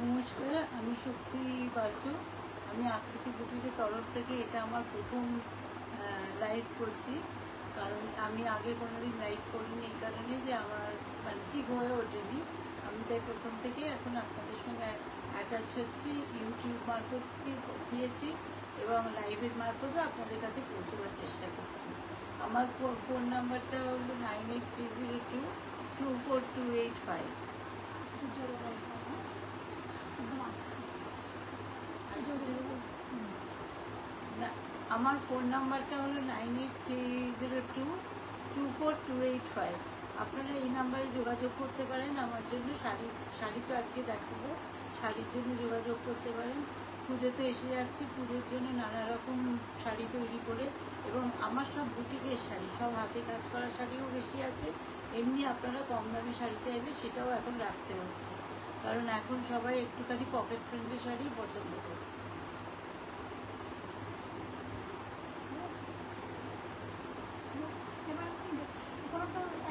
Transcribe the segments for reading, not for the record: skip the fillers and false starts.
নমস্কার, আমি শক্তি বাসু। আমি আকৃতি বুটিকের তরফ থেকে এটা আমার প্রথম লাইভ করছি। কারণ আমি আগে কোনোদিন লাইভ করিনি, এই কারণে যে আমার ঠিক হয়ে ওঠেনি। আমি তাই প্রথম থেকে এখন আপনাদের সঙ্গে অ্যাটাচ হচ্ছি। ইউটিউব মারফত দিয়েছি এবং লাইভের মারফতও আপনাদের কাছে পৌঁছবার চেষ্টা করছি। আমার ফোন নাম্বারটা হলো 9830224285। আমার ফোন নাম্বারটা হলো 9830224285। আপনারা এই নাম্বারে যোগাযোগ করতে পারেন। আমার জন্য শাড়ি তো আজকে দেখাবো, শাড়ির জন্য যোগাযোগ করতে পারেন। পুজো তো এসে যাচ্ছে, পুজোর জন্য নানা রকম শাড়ি তৈরি করে, এবং আমার সব বুটিকের শাড়ি, সব হাতে কাজ করা শাড়িও বেশি আছে। এমনি আপনারা কম দামি শাড়ি চাইলে সেটাও এখন রাখতে হচ্ছে, কারণ এখন সবাই একটুখানি পকেট ফ্রেন্ডলি শাড়ি পছন্দ করছে।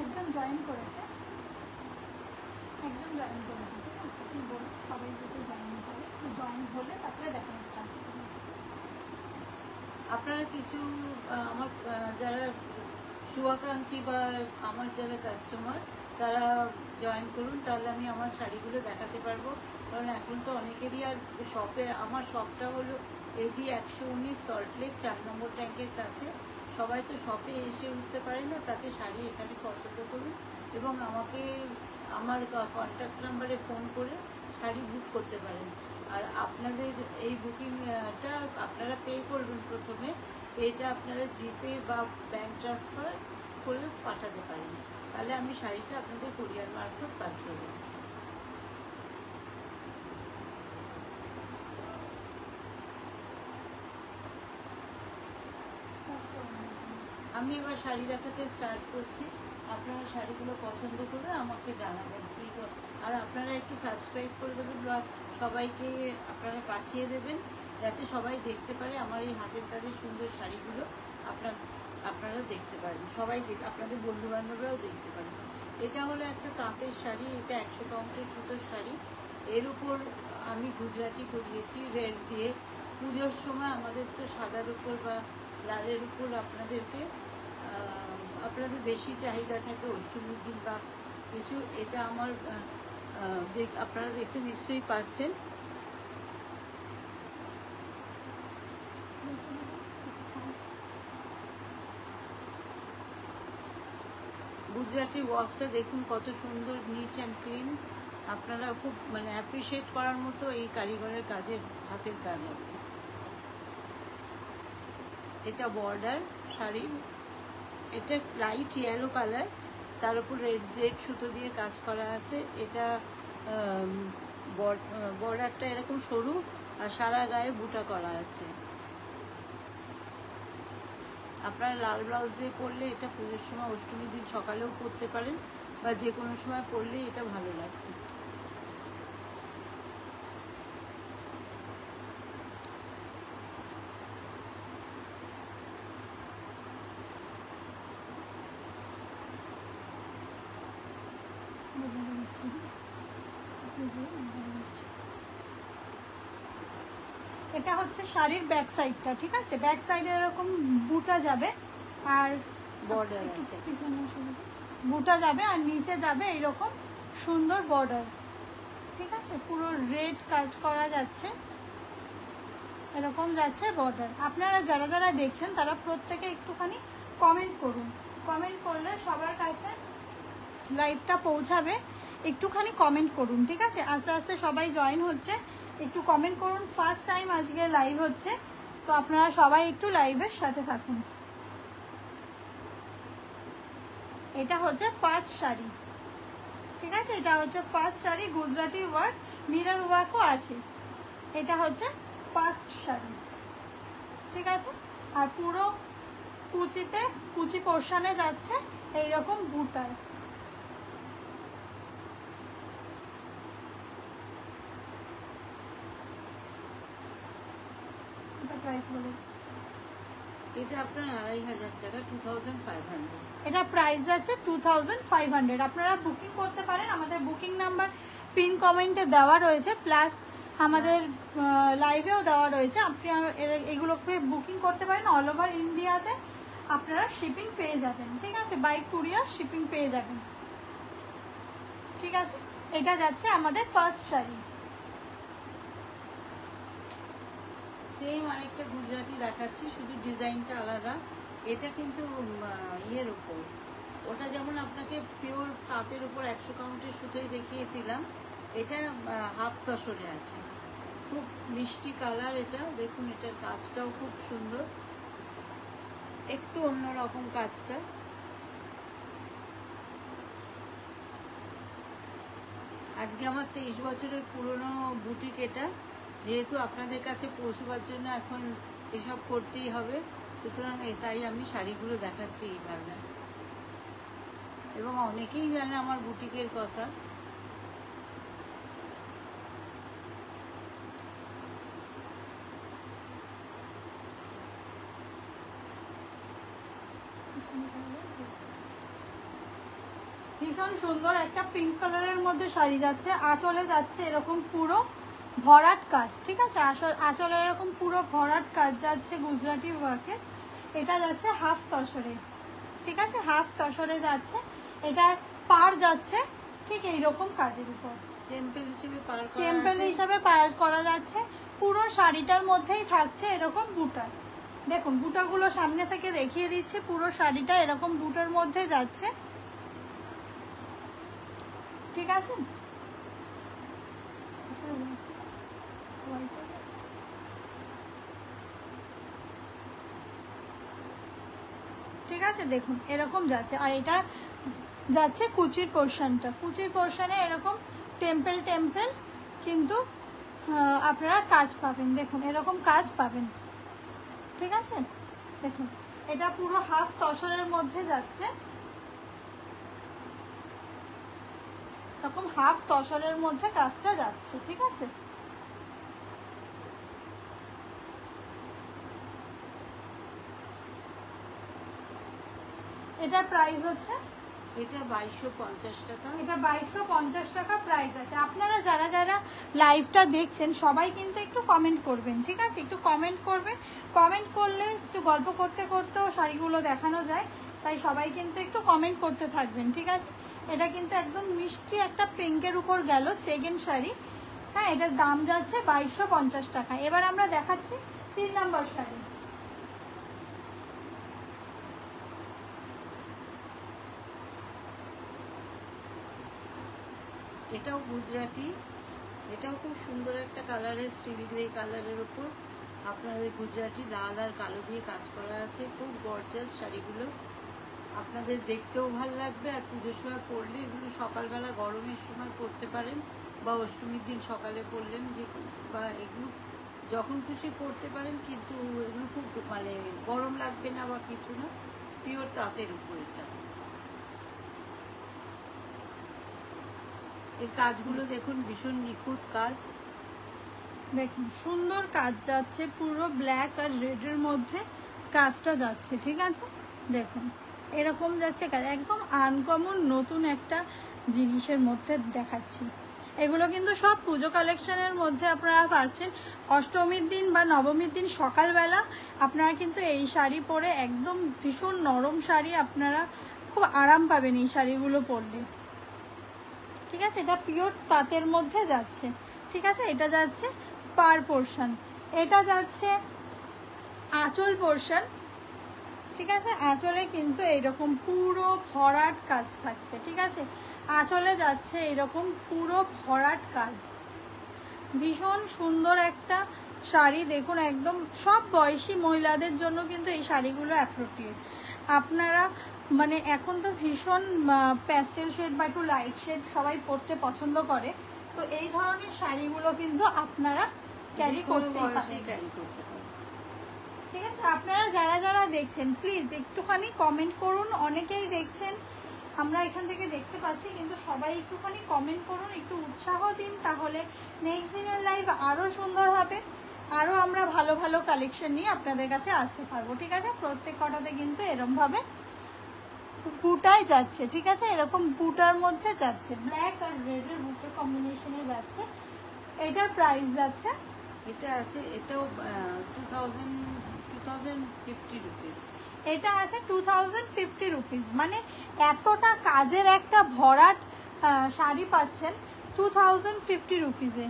একজন জয়েন করেছে, ঠিক আছে? আপনি বলুন সবাই যদি জয়েন করে, জয়েন হলে তারপরে দেখানো স্টার্ট করুন। আপনারা কিছু আমার যারা শুভাকাঙ্ক্ষী বা আমার যারা কাস্টমার, তারা জয়েন করুন, তাহলে আমি আমার শাড়িগুলো দেখাতে পারবো। কারণ এখন তো অনেকেরই আর শপে, আমার শপটা হলো এডি 119 সল্টলেক 4 নম্বর ট্যাঙ্কের কাছে। সবাই তো শপে এসে উঠতে পারে না, তাতে শাড়ি এখানে পছন্দ করুন এবং আমাকে আমার কন্ট্যাক্ট নাম্বারে ফোন করে শাড়ি বুক করতে পারেন। আর আপনাদের এই বুকিংটা আপনারা পে করবেন প্রথমে। এটা আপনারা জিপে বা ব্যাংক ট্রান্সফার করে পাঠাতে পারেন, তাহলে আমি শাড়িটা আপনাদের কুরিয়ার মারফত পাঠিয়ে দেব। আমি এবার শাড়ি দেখাতে স্টার্ট করছি। আপনারা শাড়িগুলো পছন্দ করে আমাকে জানাবেন, ঠিক আছে? আর আপনারা একটু সাবস্ক্রাইব করে দেবেন, সবাইকে আপনারা পাঠিয়ে দেবেন, যাতে সবাই দেখতে পারে আমার এই হাতের কাজের সুন্দর শাড়িগুলো। আপনারা দেখতে পারেন, সবাই আপনাদের বন্ধু বান্ধবরাও দেখতে পারেন। এটা হলো একটা তাঁতের শাড়ি, এটা 100 কাউন্টের সুতোর শাড়ি। এর উপর আমি গুজরাটি করিয়েছি রেড দিয়ে। পুজোর সময় আমাদের তো সাদার উপর বা লালের উপর আপনাদের বেশি চাহিদা থাকে অষ্টমীর দিন বা কিছু। এটা আমার আপনারা দেখতে নিশ্চয়ই পাচ্ছেন। গুজরাটি ওয়ার্কটা দেখুন কত সুন্দর, নিচ অ্যান্ড ক্লিন। আপনারা খুব অ্যাপ্রিসিয়েট করার মতো এই কারিগরের কাজের, হাতের কাজ আর কি। এটা বর্ডার শাড়ি, এটা লাইট ইয়েলো কালার, তার উপর রেড সুতো দিয়ে কাজ করা আছে। এটা বর্ডারটা এরকম সরু আর সারা গায়ে বুটা করা আছে। আপনারা লাল ব্লাউজ দিয়ে পরলে এটা পুজোর সময় অষ্টমীর দিন সকালেও পরতে পারেন, বা যে কোনো সময় পরলে এটা ভালো লাগবে। এটা হচ্ছে শাড়ির ব্যাক সাইডটা, ঠিক আছে? ব্যাক সাইডে এরকম বুটা যাবে আর বর্ডার আছে, বুটা যাবে আর নিচে যাবে এইরকম সুন্দর বর্ডার, ঠিক আছে? পুরো রেড কাজ করা যাচ্ছে, এরকম যাচ্ছে বর্ডার। আপনারা যারা যারা দেখছেন তারা প্রত্যেকে একটুখানি কমেন্ট করুন, কমেন্ট করলে সবার কাছে লাইভটা পৌঁছাবে। একটুখানি কমেন্ট করুন, ঠিক আছে? আস্তে আস্তে সবাই জয়েন হচ্ছে, একটু কমেন্ট করুন। ফার্স্ট টাইম আজকে লাইভ হচ্ছে, তো আপনারা সবাই একটু লাইভের সাথে থাকুন। এটা হচ্ছে ফার্স্ট শাড়ি, ঠিক আছে? এটা হচ্ছে first sari, Gujarati work, mirror ওয়ার্কও আছে। এটা হচ্ছে ফার্স্ট শাড়ি, ঠিক আছে? আর পুরো কুচিতে, কুচি পোর্শনে যাচ্ছে এইরকম বুটায়। এটা আপনার 2500 টাকা, 2500। এটা প্রাইস আছে 2500। আপনারা বুকিং করতে পারেন, আমাদের বুকিং নাম্বার পিন কমেন্টে দেওয়া রয়েছে, প্লাস আমাদের লাইভেও দেওয়া রয়েছে। আপনি এগুলোকে বুকিং করতে পারেন, অল ওভার ইন্ডিয়াতে আপনারা শিপিং পেয়ে যাবেন, ঠিক আছে, বাই কুরিয়ার শিপিং পেয়ে যাবেন, ঠিক আছে। এটা যাচ্ছে আমাদের ফার্স্ট শাড়ি। সেম আরেকটা গুজরাটি দেখাচ্ছি, শুধু ডিজাইনটা আলাদা। এটা কিন্তু ইয়ের উপর, ওটা যেমন আপনাকে পিওর তাঁতের উপর 100 কাউন্টের সুতোই দেখিয়েছিলাম, এটা হাফ তসরে আছে, খুব মিষ্টি কালার। এটা দেখুন, এটার কাজটাও খুব সুন্দর, একটু অন্যরকম কাজটা। আজকে আমার 23 বছরের পুরনো বুটিক এটা, যেহেতু আপনাদের কাছে পৌঁছবার জন্য এখন এসব করতেই হবে, সুতরাং তাই আমি শাড়িগুলো দেখাচ্ছি এইভাবে। এবং অনেকেই জানে আমার বুটিকের কথা। ভীষণ সুন্দর একটা পিঙ্ক কালারের মধ্যে শাড়ি যাচ্ছে, আঁচলে যাচ্ছে এরকম পুরো ভরাট কাজ, ঠিক আছে, আঁচলে এরকম পুরো ভরাট কাজ যাচ্ছে গুজরাটি ওয়ার্কে। এটা যাচ্ছে হাফ তসরে, ঠিক আছে, হাফ তসরে যাচ্ছে। এটার পার যাচ্ছে ঠিক এইরকম কাজের উপর, টেম্পল হিসেবে পার করা যাচ্ছে। পুরো শাড়িটার মধ্যেই থাকছে এরকম বুটা। দেখুন বুটাগুলো সামনে থেকে দেখিয়ে দিচ্ছে, পুরো শাড়িটা এরকম বুটার মধ্যে যাচ্ছে, ঠিক আছে। ঠিক আছে, দেখুন এরকম যাচ্ছে। আর এটা যাচ্ছে কুচির পোর্শনটা, কুচির পোর্শনে এরকম টেম্পল টেম্পল কিন্তু আপনারা কাজ পাবেন, দেখুন এরকম কাজ পাবেন, ঠিক আছে। দেখুন এটা পুরো হাফ তসরের মধ্যে যাচ্ছে, এরকম হাফ তসরের মধ্যে কাজটা যাচ্ছে, ঠিক আছে। এটার প্রাইস হচ্ছে, এটা 2250 টাকা, এটা 2250 টাকা প্রাইস আছে। আপনারা যারা যারা লাইভটা দেখছেন সবাই কিন্তু একটু কমেন্ট করবেন, ঠিক আছে, একটু কমেন্ট করবেন। কমেন্ট করলে একটু গল্প করতে করতেও শাড়িগুলো দেখানো যায়, তাই সবাই কিন্তু একটু কমেন্ট করতে থাকবেন, ঠিক আছে। এটা কিন্তু একদম মিষ্টি একটা পিঙ্কের উপর গেল সেকেন্ড শাড়ি, হ্যাঁ, এটার দাম যাচ্ছে 2250 টাকা। এবার আমরা দেখাচ্ছি 3 নম্বর শাড়ি। এটাও গুজরাটি, এটাও খুব সুন্দর একটা কালারের সিলি গ্রে কালারের উপর আপনাদের গুজরাটি লাল আর কালো দিয়ে কাজ করা আছে। খুব গর্জাস শাড়িগুলো, আপনাদের দেখতেও ভালো লাগবে। আর পুজোর সময় পরলে এগুলো সকালবেলা গরমের সময় পরতে পারেন, বা অষ্টমীর দিন সকালে পরলেন, যে বা এগুলো যখন খুশি পরতে পারেন, কিন্তু এগুলো খুব মানে গরম লাগবে না বা কিছু না, পিওর তাঁতের উপর এটা। এই কাজগুলো দেখুন, ভীষণ নিখুঁত কাজ, দেখুন সুন্দর কাজ যাচ্ছে, পুরো ব্ল্যাক আর রেডের মধ্যে কাজটা যাচ্ছে, ঠিক আছে। দেখুন এরকম যাচ্ছে কাজ, একদম আনকমন নতুন একটা জিনিসের মধ্যে দেখাচ্ছি। এগুলো কিন্তু সব পুজো কালেকশনের মধ্যে আপনারা পাচ্ছেন। অষ্টমীর দিন বা নবমীর দিন সকালবেলা আপনারা কিন্তু এই শাড়ি পরে একদম ভীষণ নরম শাড়ি, আপনারা খুব আরাম পাবেন এই শাড়িগুলো পরলে, ঠিক আছে। এটা পিওর তাঁতের মধ্যে যাচ্ছে, ঠিক আছে। এটা যাচ্ছে পার পোর্শন, এটা যাচ্ছে আঁচল পোর্শন, ঠিক আছে। আঁচলে কিন্তু এইরকম পুরো ভরাট কাজ থাকছে, ঠিক আছে। আঁচলে যাচ্ছে এইরকম পুরো ভরাট কাজ, ভীষণ সুন্দর একটা শাড়ি। দেখুন একদম সব বয়সী মহিলাদের জন্য কিন্তু এই শাড়িগুলো অ্যাপ্রোপ্রিয়েট। আপনারা মানে এখন তো ভীষণ প্যাস্টেল শেড বা একটু লাইট শেড সবাই পরতে পছন্দ করে, তো এই ধরনের শাড়িগুলো কিন্তু আপনারা ক্যারি করতে পারেন, ঠিক আছে। আপনারা যারা যারা দেখছেন প্লিজ একটুখানি কমেন্ট করুন, অনেকেই দেখছেন, আমরা এখান থেকে দেখতে পাচ্ছি, কিন্তু সবাই একটুখানি কমেন্ট করুন, একটু উৎসাহ দিন, তাহলে নেক্সট দিনের লাইভ আরও সুন্দর হবে, আরও আমরা ভালো ভালো কালেকশন নিয়ে আপনাদের কাছে আসতে পারবো, ঠিক আছে। প্রত্যেক কটাতে কিন্তু এরমভাবে বুটাই যাচ্ছে, ঠিক আছে, এরকম বুটার মধ্যে যাচ্ছে, ব্ল্যাক আর রেডের বুটের কম্বিনেশন যাচ্ছে, এটার প্রাইস যাচ্ছে, এটা আছে, এটাও 2050 রুপিস। এটা আছে 2050 রুপিস। মানে এতটা কাজের একটা ভরাট শাড়ি পাচ্ছেন 2050 রুপিসে।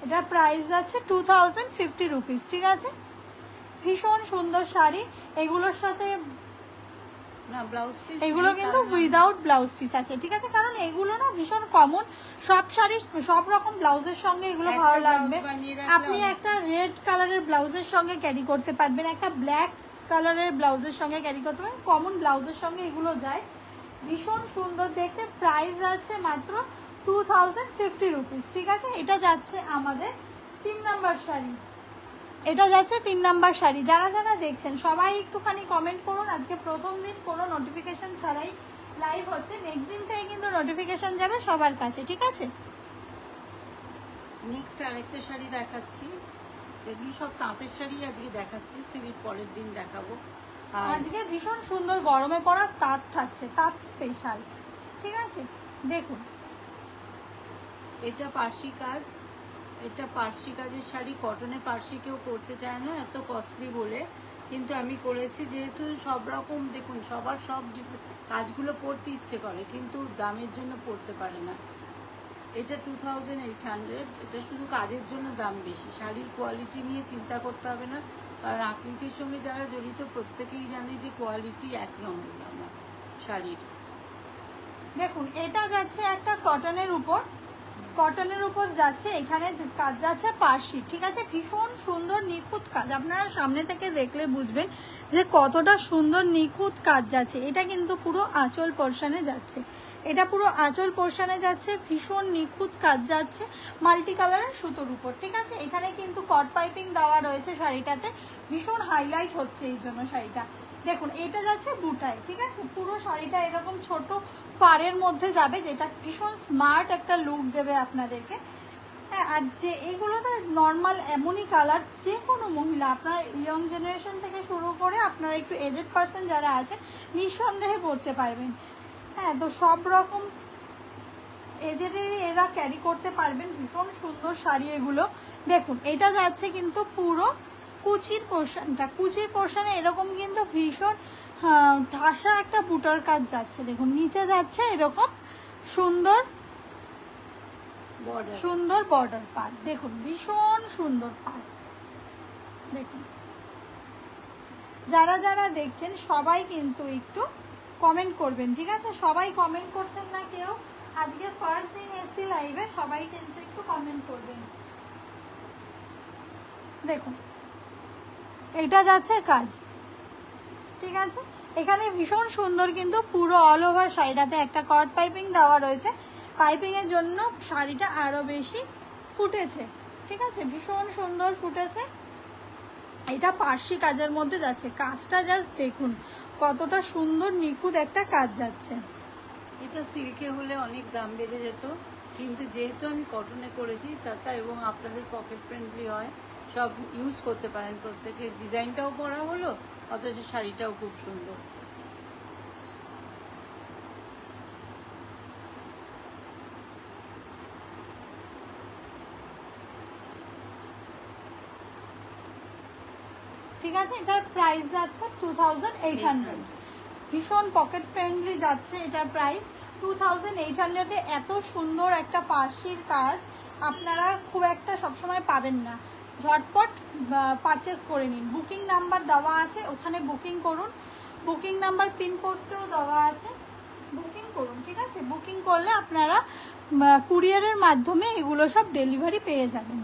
এটার প্রাইস যাচ্ছে 2050 রুপিস, ঠিক আছে। ভীষণ সুন্দর শাড়ি, এগুলোর সাথে না ব্লাউজ পিস, এগুলো কিন্তু উইদাউট ব্লাউজ পিস আছে, ঠিক আছে। কারণ এগুলো না ভীষণ কমন, সব শাড়ি সব রকম ব্লাউজের সঙ্গে এগুলো ভালো লাগবে। আপনি একটা রেড কালারের ব্লাউজের সঙ্গে ক্যারি করতে পারবেন, একটা ব্ল্যাক কালারের ব্লাউজের সঙ্গে ক্যারি করতে পারবেন, কমন ব্লাউজের সঙ্গে এগুলো যায়। ভীষণ সুন্দর দেখতে। প্রাইস যাচ্ছে মাত্র 2050 রুপিস, ঠিক আছে। এটা যাচ্ছে আমাদের 3 নাম্বার শাড়ি, এটা যাচ্ছে 3 নাম্বার শাড়ি। যারা যারা দেখছেন সবাই একটুখানি কমেন্ট করুন। আজকে প্রথম দিন কোনো নোটিফিকেশন ছাড়াই লাইভ হচ্ছে, নেক্সট দিন থেকে কিন্তু নোটিফিকেশন যাবে সবার কাছে, ঠিক আছে। নেক্সট আরেকটা শাড়ি দেখাচ্ছি, এগুলো সব তাঁতের শাড়ি আজকে দেখাচ্ছি, সিঁড়ির পরের দিন দেখাবো। আজকে ভীষণ সুন্দর গরমে পড়া তাঁত থাকছে, তাঁত স্পেশাল, ঠিক আছে। দেখুন এটা পার্সি কাজ, এটা পার্সি কাজের শাড়ি, কটনে পার্সি কেউ করতে চায় না এত কস্টলি বলে, কিন্তু আমি করেছি যেহেতু সব রকম দেখুন সবার সব কাজগুলো পরতে ইচ্ছে করে কিন্তু দামের জন্য পরতে পারে না। এটা 2800, এটা শুধু কাজের জন্য দাম বেশি, শাড়ির কোয়ালিটি নিয়ে চিন্তা করতে হবে না, কারণ আকৃতির সঙ্গে যারা জড়িত প্রত্যেকেই জানে যে কোয়ালিটি 1 নম্বর আমার শাড়ির। দেখুন এটা যাচ্ছে একটা কটনের উপর, কটনের উপর যাচ্ছে, এখানে কাজ যাচ্ছে পার্সি, ঠিক আছে। ভীষণ সুন্দর নিখুঁত কাজ, আপনারা সামনে থেকে দেখলে বুঝবেন যে কতটা সুন্দর নিখুঁত কাজ যাচ্ছে। এটা কিন্তু পুরো আঁচল পোরশনে যাচ্ছে, এটা পুরো আঁচল পোরশনে যাচ্ছে, ভীষণ নিখুঁত কাজ যাচ্ছে মাল্টি কালারের সুতোর উপর, ঠিক আছে। এখানে কিন্তু কট পাইপিং দেওয়া রয়েছে শাড়িটাতে, ভীষণ হাইলাইট হচ্ছে এই জন্য শাড়িটা। দেখুন এটা যাচ্ছে বুটায়, ঠিক আছে। পুরো শাড়িটা এরকম ছোট পাড়ের মধ্যে যাবে, যেটা ভীষণ স্মার্ট একটা লুক দেবে আপনাদেরকে। হ্যাঁ, আর যে এগুলো তো নর্মাল এমনই কালার, যে কোনো মহিলা, আপনার ইয়ং জেনারেশন থেকে শুরু করে আপনারা একটু এজেড পার্সন যারা আছে নিঃসন্দেহে পরতে পারবেন। হ্যাঁ, তো সব রকম এজেডেরই এরা ক্যারি করতে পারবেন। ভীষণ সুন্দর শাড়ি এগুলো। দেখুন এটা যাচ্ছে কিন্তু পুরো কুচির পোর্শনটা, কুচির পোর্শনে এরকম কিন্তু ভীষণ ঠাসা একটা বুটার কাজ যাচ্ছে। দেখুন নিচে যাচ্ছে এরকম সুন্দর সুন্দর বর্ডার পার্ট, দেখুন ভীষণ সুন্দর পার্ট। দেখুন যারা যারা দেখছেন সবাই কিন্তু একটু কমেন্ট করবেন, ঠিক আছে। সবাই কমেন্ট করছেন না কেউ, আজকে ফার্স্ট দিন এসছি লাইভে, সবাই কিন্তু একটু কমেন্ট করবেন। দেখুন এটা যাচ্ছে কাজ, ঠিক আছে। এখানে ভীষণ সুন্দর কিন্তু পুরো অল ওভার শাড়িটাতে একটা কট পাইপিং দেওয়া রয়েছে, পাইপিংয়ের জন্য শাড়িটা আরও বেশি ফুটেছে, ঠিক আছে। ভীষণ সুন্দর ফুটেছে। এটা পার্সি কাজের মধ্যে যাচ্ছে, কাজটা জাস্ট দেখুন কতটা সুন্দর নিখুঁত একটা কাজ যাচ্ছে। এটা সিল্কে হলে অনেক দাম বেড়ে যেত, কিন্তু যেহেতু আমি কটনে করেছি তাতা এবং আপনাদের পকেট ফ্রেন্ডলি হয়, সব ইউজ করতে পারেন প্রত্যেকে, ডিজাইনটাও পরা হলো অথচ শাড়িটাও খুব সুন্দর। ঠিক আছে, এটার প্রাইস যাচ্ছে 2800, ভীষণ পকেট ফ্রেন্ডলি যাচ্ছে এটার প্রাইস 2800-এ। এত সুন্দর একটা পার্সির কাজ আপনারা খুব একটা সবসময় পাবেন না, ঝটপট পারচেস করে নিন। বুকিং নাম্বার দেওয়া আছে, ওখানে বুকিং করুন, বুকিং নাম্বার পিন পোস্টেও দেওয়া আছে, বুকিং করুন, ঠিক আছে। বুকিং করলে আপনারা কুরিয়ারের মাধ্যমে এগুলো সব ডেলিভারি পেয়ে যাবেন,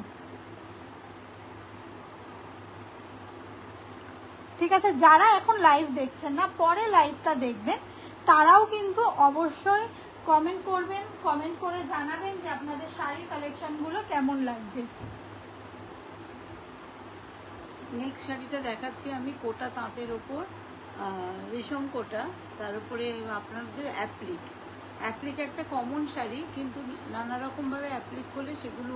ঠিক আছে। যারা এখন লাইভ দেখছেন না, পরে লাইভটা দেখবেন, তারাও কিন্তু অবশ্যই কমেন্ট করবেন, কমেন্ট করে জানাবেন যে আপনাদের শাড়ির কালেকশনগুলো কেমন লাগছে। নেক্সট শাড়িটা দেখাচ্ছি আমি, কোটা তাঁতের ওপর রেশম কোটা, তার উপরে আপনাদের অ্যাপ্লিক একটা কমন শাড়ি, কিন্তু নানা রকমভাবে অ্যাপ্লিক করলে সেগুলো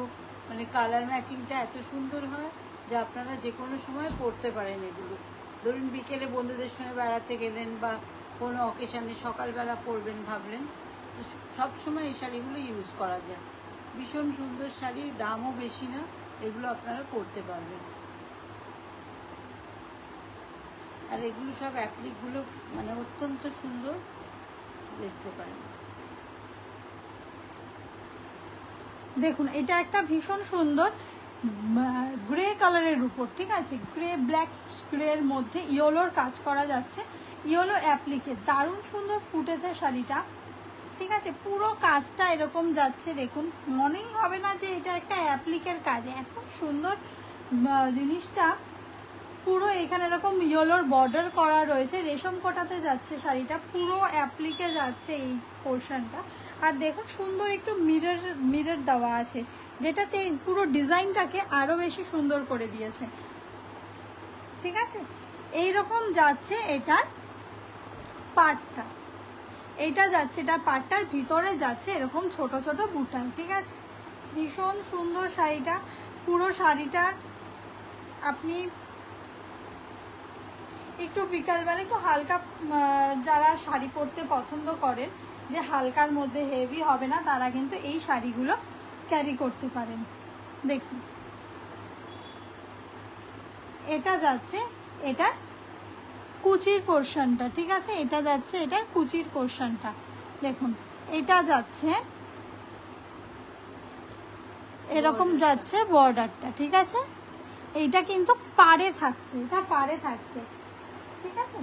মানে কালার ম্যাচিংটা এত সুন্দর হয় যে আপনারা যে কোনো সময় পরতে পারেন। এগুলো ধরুন বিকেলে বন্ধুদের সঙ্গে বেড়াতে গেলেন বা কোনো অকেশানে সকালবেলা পরবেন ভাবলেন, সব সময় এই শাড়িগুলো ইউজ করা যায়। ভীষণ সুন্দর শাড়ি, দামও বেশি না, এগুলো আপনারা পরতে পারবেন। আর এগুলো সব অ্যাপ্লিকগুলো মানে অত্যন্ত সুন্দর, দেখতে পারেন। দেখুন এটা একটা ভীষণ সুন্দর গ্রে কালারের উপর, ঠিক আছে, গ্রে ব্ল্যাক গ্রের মধ্যে ইয়েলোর কাজ করা যাচ্ছে, ইয়েলো অ্যাপ্লিকে দারুণ সুন্দর ফুটেছে শাড়িটা, ঠিক আছে। পুরো কাজটা এরকম যাচ্ছে, দেখুন মনেই হবে না যে এটা একটা অ্যাপ্লিকের কাজ, এত সুন্দর জিনিসটা। পুরো এখানে এরকম ইয়েলোর বর্ডার করা রয়েছে, রেশম কোটাতে যাচ্ছে শাড়িটা, পুরো অ্যাপ্লিকে যাচ্ছে এই পোর্শনটা। আর দেখুন সুন্দর একটু মিরর দেওয়া আছে, যেটাতে পুরো ডিজাইনটাকে আরো বেশি সুন্দর করে দিয়েছে, ঠিক আছে। এইরকম যাচ্ছে এটার পাটটা, এটা যাচ্ছে এটা পাটটার ভিতরে যাচ্ছে এরকম ছোট ছোট বুটান, ঠিক আছে। ভীষণ সুন্দর শাড়িটা, পুরো শাড়িটা আপনি একটু বিকালবেলা একটু হালকা, যারা শাড়ি পরতে পছন্দ করেন যে হালকার মধ্যে হেভি হবে না, তারা কিন্তু এই শাড়িগুলো ক্যারি করতে পারেন। দেখুন এটা যাচ্ছে এটার কুচির পোর্শনটা, ঠিক আছে, এটা যাচ্ছে এটার কুচির পোর্শনটা। দেখুন এটা যাচ্ছে এরকম যাচ্ছে বর্ডারটা, ঠিক আছে। এইটা কিন্তু পাড়ে থাকছে, এটা পাড়ে থাকছে, ঠিক আছে।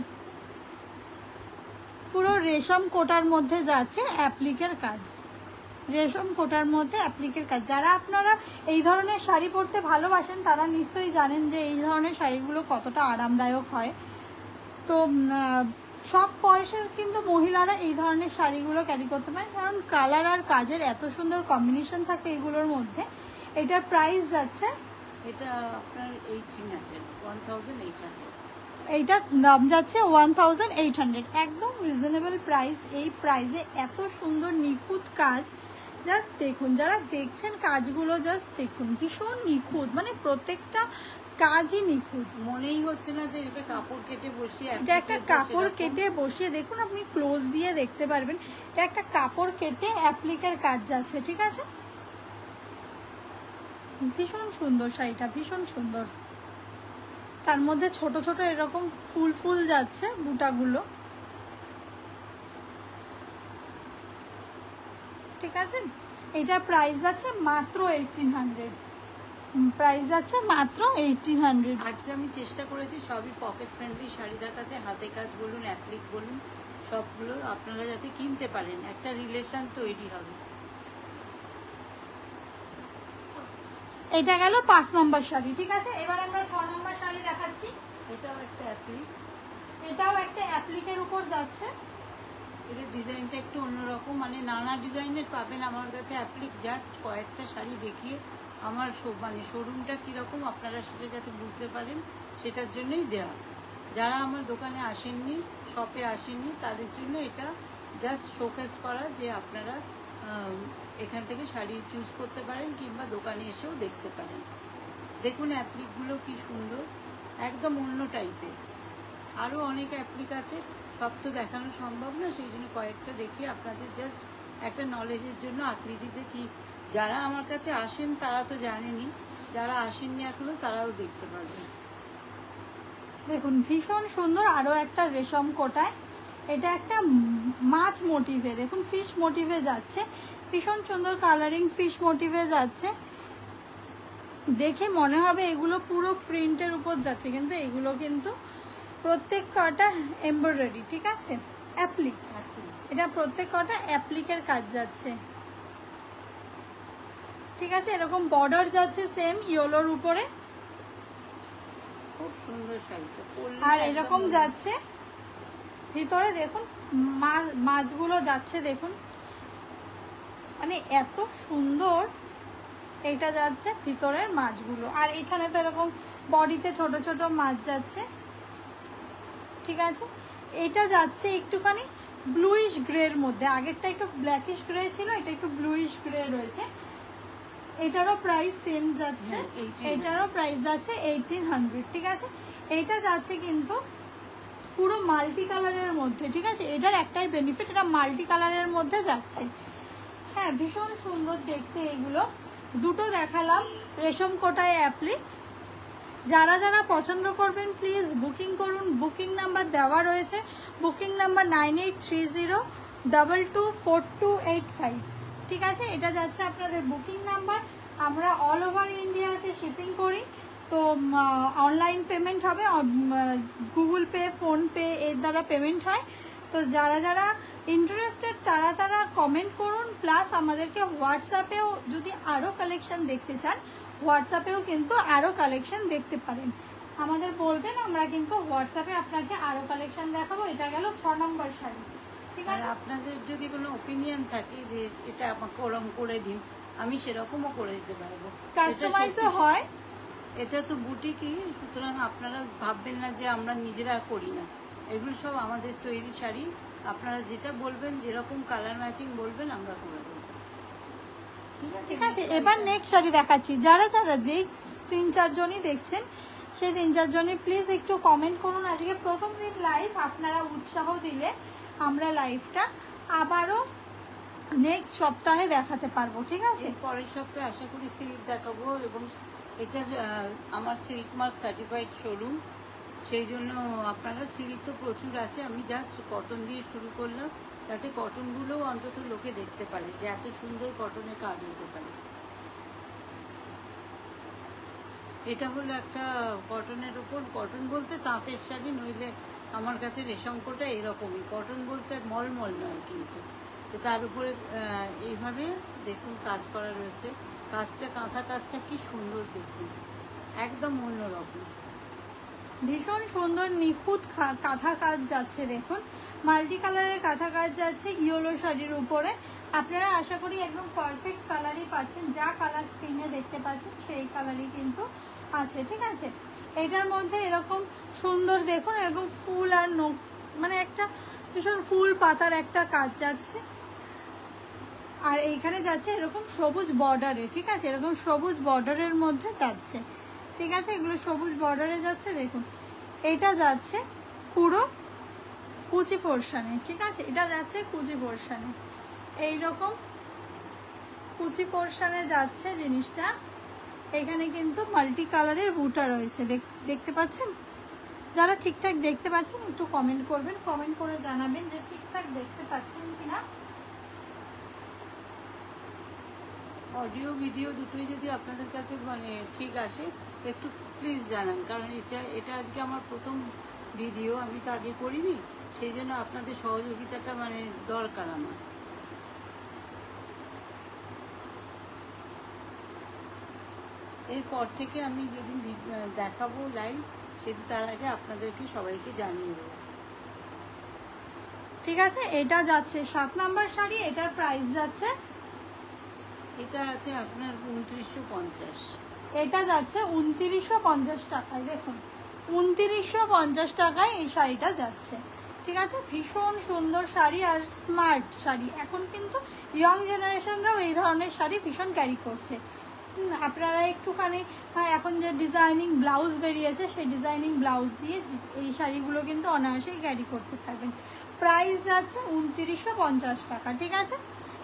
পুরো রেশম কোটার মধ্যে যাচ্ছে অ্যাপ্লিকের কাজ, রেশম কোটার মধ্যে অ্যাপ্লিকের কাজ। যারা আপনারা এই ধরনের শাড়ি পরতে ভালোবাসেন তারা নিশ্চয়ই জানেন যে এই ধরনের শাড়িগুলো কতটা আরামদায়ক হয়। তো সব বয়সের কিন্তু মহিলারা এই ধরনের শাড়িগুলো ক্যারি করতে পারেন, কারণ কালার আর কাজের এত সুন্দর কম্বিনেশন থাকে এগুলোর মধ্যে। এটার প্রাইস যাচ্ছে, এটা আপনার 1800, এইটার দাম যাচ্ছে 1800, একদম রিজনেবল প্রাইস। এই প্রাইসে এত সুন্দর নিখুঁত কাজ, জাস্ট দেখুন, যারা দেখছেন কাজগুলো জাস্ট দেখুন, ভীষণ নিখুঁত, মানে প্রত্যেকটা কাজই নিখুঁত, মনেই হচ্ছে না যে এটা কাপড় কেটে বসিয়ে, এটা একটা কাপড় কেটে বসিয়ে, দেখুন আপনি ক্লোজ দিয়ে দেখতে পারবেন, এটা একটা কাপড় কেটে অ্যাপ্লিকের কাজ যাচ্ছে, ঠিক আছে। ভীষণ সুন্দর শাড়িটা, ভীষণ সুন্দর, তার মধ্যে ছোট ছোট এরকম ফুল ফুল যাচ্ছে বুটাগুলো, ঠিক আছে। এটার প্রাইস যাচ্ছে মাত্র 1800, প্রাইস যাচ্ছে মাত্র 1800। আজকে আমি চেষ্টা করেছি সবই পকেট ফ্রেন্ডলি শাড়ি দেখাতে, হাতে কাজ বলুন, অ্যাপ্লিক বলুন, সবগুলো আপনারা যাতে কিনতে পারেন, একটা রিলেশন তৈরি হবে। এটা গেল 5 নম্বর শাড়ি, ঠিক আছে। এবার আমরা 6 নম্বর শাড়ি দেখাচ্ছি। এটাও একটা অ্যাপ্লিক, এটাও একটা অ্যাপ্লিকের উপর যাচ্ছে, এদের ডিজাইনটা একটু অন্যরকম, মানে নানা ডিজাইনের পাবেন আমার কাছে অ্যাপ্লিক। জাস্ট কয়েকটা শাড়ি দেখিয়ে আমার মানে শোরুমটা কীরকম আপনারা সেটা যাতে বুঝতে পারেন সেটার জন্যই দেওয়া। যারা আমার দোকানে আসেননি, শপে আসেননি, তাদের জন্য এটা জাস্ট শোকেস করা যে আপনারা এখান থেকে শাড়ি চুজ করতে পারেন কিংবা দোকানে এসেও দেখতে পারেন। দেখুন অ্যাপ্লিকগুলো কি সুন্দর, একদম অন্য টাইপের। আরও অনেক অ্যাপ্লিক আছে, সব তো দেখানো সম্ভব না, সেই জন্য কয়েকটা দেখিয়ে আপনাদের জাস্ট একটা নলেজের জন্য আকৃতিতে কি, যারা আমার কাছে আসেন তারা তো জানেনই, যারা আসেননি এখনো তারাও দেখতে পারবেন। দেখুন ভীষণ সুন্দর, আরও একটা রেশম কোটায়, এটা একটা মাছ মোটিভে, দেখুন ফিশ মোটিভে যাচ্ছে, ভীষণ সুন্দর কালারিং ফিশ মোটিভে যাচ্ছে। দেখে মনে হবে এগুলো পুরো প্রিন্টের উপর যাচ্ছে, কিন্তু এগুলো কিন্তু প্রত্যেক কটা এমব্রয়ডারি, ঠিক আছে, অ্যাপ্লিক, এটা প্রত্যেক কটা অ্যাপ্লিকের কাজ যাচ্ছে, ঠিক আছে। এরকম বর্ডার যাচ্ছে সেম ইয়েলোর উপরে, খুব সুন্দর শাড়িটা, আর এরকম যাচ্ছে ভিতরে, দেখুন মাছগুলো যাচ্ছে, দেখুন মানে এত সুন্দর এটা যাচ্ছে ভিতরের মাছগুলো। আর এখানে তো এরকম বডিতে ছোট ছোট মাছ যাচ্ছে, ঠিক আছে। এটা যাচ্ছে একটুখানি ব্লুইশ গ্রের মধ্যে, আগেরটা একটু ব্ল্যাকিশ গ্রে ছিল, এটা একটু ব্লুইশ গ্রে রয়েছে। এটারও প্রাইস সেম যাচ্ছে, এটারও প্রাইস যাচ্ছে 1800, ঠিক আছে। এইটা যাচ্ছে কিন্তু পুরো মাল্টি কালারের মধ্যে, ঠিক আছে? এটার একটাই বেনিফিট, এটা মাল্টি কালারের মধ্যে যাচ্ছে। হ্যাঁ, ভীষণ সুন্দর দেখতে এগুলো। দুটো দেখালাম, রেশম কোটায় অ্যাপ্লিক। যারা যারা পছন্দ করবেন প্লিজ বুকিং করুন। বুকিং নাম্বার দেওয়া রয়েছে, বুকিং নাম্বার 9830224285, ঠিক আছে? এটা যাচ্ছে আপনাদের বুকিং নাম্বার। আমরা অল ওভার ইন্ডিয়াতে শিপিং করি, তো অনলাইন পেমেন্ট হবে, গুগল পে, ফোনপে এর দ্বারা পেমেন্ট হয়। তো যারা যারা ইন্টারেস্টেড তারা তারা কমেন্ট করুন, প্লাস আমাদেরকে হোয়াটসঅ্যাপেও যদি আরও কালেকশন দেখতে চান, হোয়াটসঅ্যাপেও কিন্তু আরও কালেকশন দেখতে পারেন, আমাদের বলবেন, আমরা কিন্তু হোয়াটসঅ্যাপে আপনাকে আরও কালেকশন দেখাবো। এটা গেল 6 নম্বর শাড়ি, ঠিক আছে? আপনাদের যদি কোনো ওপিনিয়ন থাকে যে এটা আমাকে ওরকম করে দিন, আমি সেরকমও করে দিতে পারবো, কাস্টমাইজও হয়। এটা তো বুটিকই, সুতরাং আপনারা ভাববেন না যে আমরা নিজেরা করি না, এগুলো সব আমাদের তৈরি শাড়ি। আপনারা যেটা বলবেন, যেরকম কালার ম্যাচিং বলবেন আমরা করে দেবো, ঠিক আছে? এবার নেক্সট শাড়ি দেখাচ্ছি। যারা যারা যেই 3-4 জনই দেখছেন, সেই 3-4 জনই প্লিজ একটু কমেন্ট করুন। আজকে প্রথম দিন লাইভ, আপনারা উৎসাহ দিলে আমরা লাইভটা আবারও নেক্সট সপ্তাহে দেখাতে পারবো, ঠিক আছে? পরের সপ্তাহে আশা করি সিল্ক দেখাবো, এবং এটা আমার সিল্ক মার্ক সার্টিফাইড শোরুম, সেই জন্য আপনারা সিল্ক তো প্রচুর আছে, আমি জাস্ট কটন দিয়ে শুরু করলাম, যাতে কটনগুলোও অন্তত লোকে দেখতে পারে যে এত সুন্দর কটনে কাজ হতে পারে। এটা হলো একটা কটনের উপর, কটন বলতে তাঁতের শাড়ি, নইলে আমার কাছে রেশম কোটা এরকমই, কটন বলতে মলমল নয় কিন্তু। তো তার উপরে এইভাবে দেখুন কাজ করা রয়েছে, কাজটা কাঁথা কাজটা কি সুন্দর দেখুন, একদম অন্যরকম, ভীষণ সুন্দর নিখুঁত কাঁথা কাজ যাচ্ছে। দেখুন মাল্টি কালারের কাঁথা কাজ যাচ্ছে ইয়েলো শাড়ির উপরে। আপনারা আশা করি একদম পারফেক্ট কালারই পাচ্ছেন, যা কালার স্ক্রিনে দেখতে পাচ্ছেন সেই কালারই কিন্তু আছে, ঠিক আছে? এটার মধ্যে এরকম সুন্দর দেখুন, এরকম ফুল আর মানে একটা ভীষণ ফুল পাতার একটা কাজ যাচ্ছে, আর এইখানে যাচ্ছে এরকম সবুজ বর্ডারে, ঠিক আছে? এরকম সবুজ বর্ডারের মধ্যে যাচ্ছে, ঠিক আছে? এগুলো সবুজ বর্ডারে যাচ্ছে। দেখুন এটা যাচ্ছে পুরো কুচি পোর্শনে, ঠিক আছে? এটা যাচ্ছে কুচি পোর্শনে, এইরকম কুচি পোর্শনে যাচ্ছে জিনিসটা। এখানে কিন্তু মাল্টি কালারের বুটা রয়েছে, দেখতে পাচ্ছেন? যারা ঠিকঠাক দেখতে পাচ্ছেন একটু কমেন্ট করবেন, কমেন্ট করে জানাবেন যে ঠিকঠাক দেখতে পাচ্ছেন কিনা। অডিও ভিডিও দুটোই যদি আপনাদের কাছে মানে ঠিক আসে একটু প্লিজ জানান, কারণ এটা আজকে আমার প্রথম ভিডিও, আমি তো আগে করিনি, সেই জন্য আপনাদের সহযোগিতাটা মানে দরকার আমার। এরপর থেকে আমি যেদিন দেখাবো লাইভ, সেদিন তার আগে আপনাদেরকে সবাইকে জানিয়ে দেবো, ঠিক আছে? এটা যাচ্ছে 7 নম্বর শাড়ি, এটার প্রাইস যাচ্ছে, এটা আছে আপনার 2950, এটা যাচ্ছে 2950 টাকায়। দেখুন 2950 টাকায় এই শাড়িটা যাচ্ছে, ঠিক আছে? ভীষণ সুন্দর শাড়ি আর স্মার্ট শাড়ি। এখন কিন্তু ইয়ং জেনারেশনরাও এই ধরনের শাড়ি ভীষণ ক্যারি করছে। আপনারা একটুখানি এখন যে ডিজাইনিং ব্লাউজ বেরিয়েছে, সেই ডিজাইনিং ব্লাউজ দিয়ে এই শাড়িগুলো কিন্তু অনায়াসেই ক্যারি করতে পারবেন। প্রাইস যাচ্ছে 2950 টাকা, ঠিক আছে?